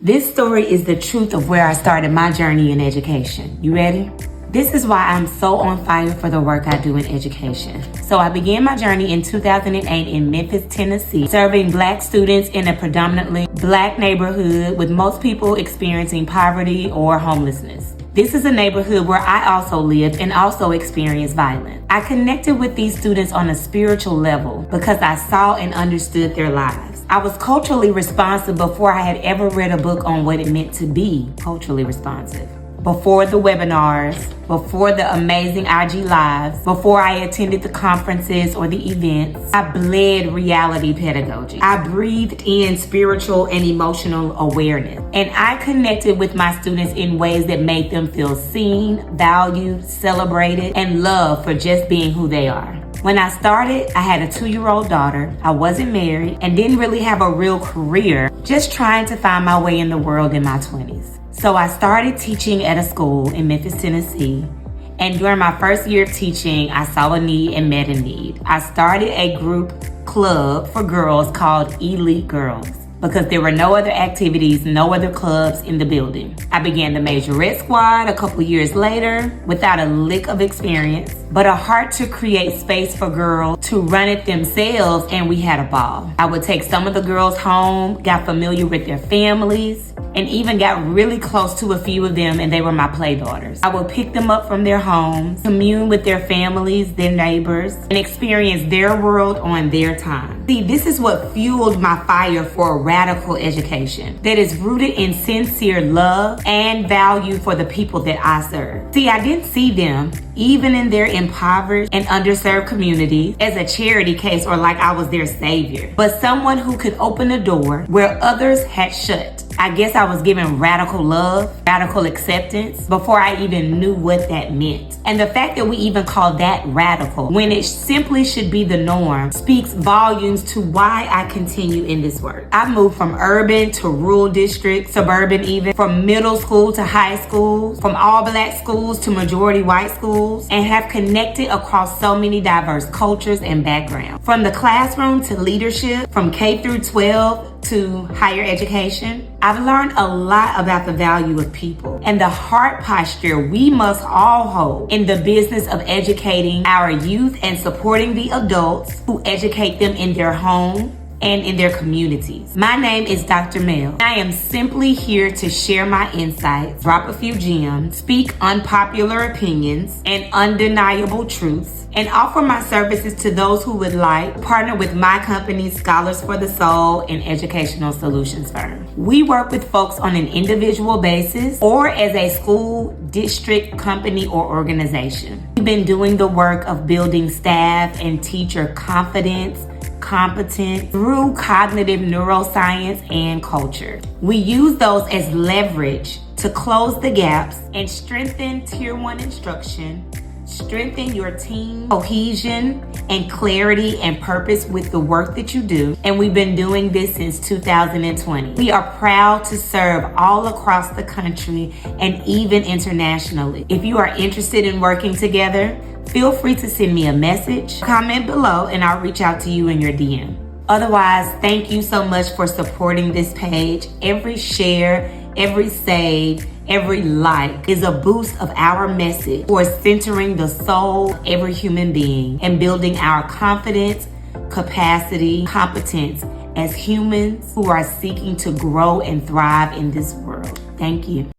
This story is the truth of where I started my journey in education. You ready? This is why I'm so on fire for the work I do in education. So I began my journey in 2008 in Memphis, Tennessee, serving Black students in a predominantly Black neighborhood with most people experiencing poverty or homelessness. This is a neighborhood where I also lived and also experienced violence. I connected with these students on a spiritual level because I saw and understood their lives. I was culturally responsive before I had ever read a book on what it meant to be culturally responsive. Before the webinars, before the amazing IG Lives, before I attended the conferences or the events, I bled reality pedagogy. I breathed in spiritual and emotional awareness. And I connected with my students in ways that made them feel seen, valued, celebrated, and loved for just being who they are. When I started, I had a 2-year-old daughter. I wasn't married and didn't really have a real career, just trying to find my way in the world in my 20s. So I started teaching at a school in Memphis, Tennessee. And during my first year of teaching, I saw a need and met a need. I started a group club for girls called Elite Girls because there were no other activities, no other clubs in the building. I began the Majorette Squad a couple years later without a lick of experience, but a heart to create space for girls to run it themselves, and we had a ball. I would take some of the girls home, got familiar with their families, and even got really close to a few of them, and they were my play daughters. I would pick them up from their homes, commune with their families, their neighbors, and experience their world on their time. See, this is what fueled my fire for a radical education that is rooted in sincere love and value for the people that I serve. See, I didn't see them, even in their impoverished and underserved communities, as a charity case or like I was their savior, but someone who could open a door where others had shut. I guess I was given radical love, radical acceptance before I even knew what that meant. And the fact that we even call that radical when it simply should be the norm speaks volumes to why I continue in this work. I moved from urban to rural districts, suburban even, from middle school to high school, from all Black schools to majority white schools, and have connected across so many diverse cultures and backgrounds. From the classroom to leadership, from K through 12 to higher education, I've learned a lot about the value of people and the heart posture we must all hold in the business of educating our youth and supporting the adults who educate them in their home and in their communities. My name is Dr. Mel. I am simply here to share my insights, drop a few gems, speak unpopular opinions and undeniable truths, and offer my services to those who would like to partner with my company, Scholars for the Soul, an educational solutions firm. We work with folks on an individual basis or as a school, district, company, or organization. We've been doing the work of building staff and teacher confidence, competence through cognitive neuroscience and culture. We use those as leverage to close the gaps and strengthen Tier 1 instruction, strengthen your team cohesion and clarity and purpose with the work that you do. And we've been doing this since 2020. We are proud to serve all across the country and even internationally. If you are interested in working together, feel free to send me a message, comment below, and I'll reach out to you in your DM. Otherwise, thank you so much for supporting this page. Every share, every save, every like is a boost of our message for centering the soul of every human being and building our confidence, capacity, competence as humans who are seeking to grow and thrive in this world. Thank you.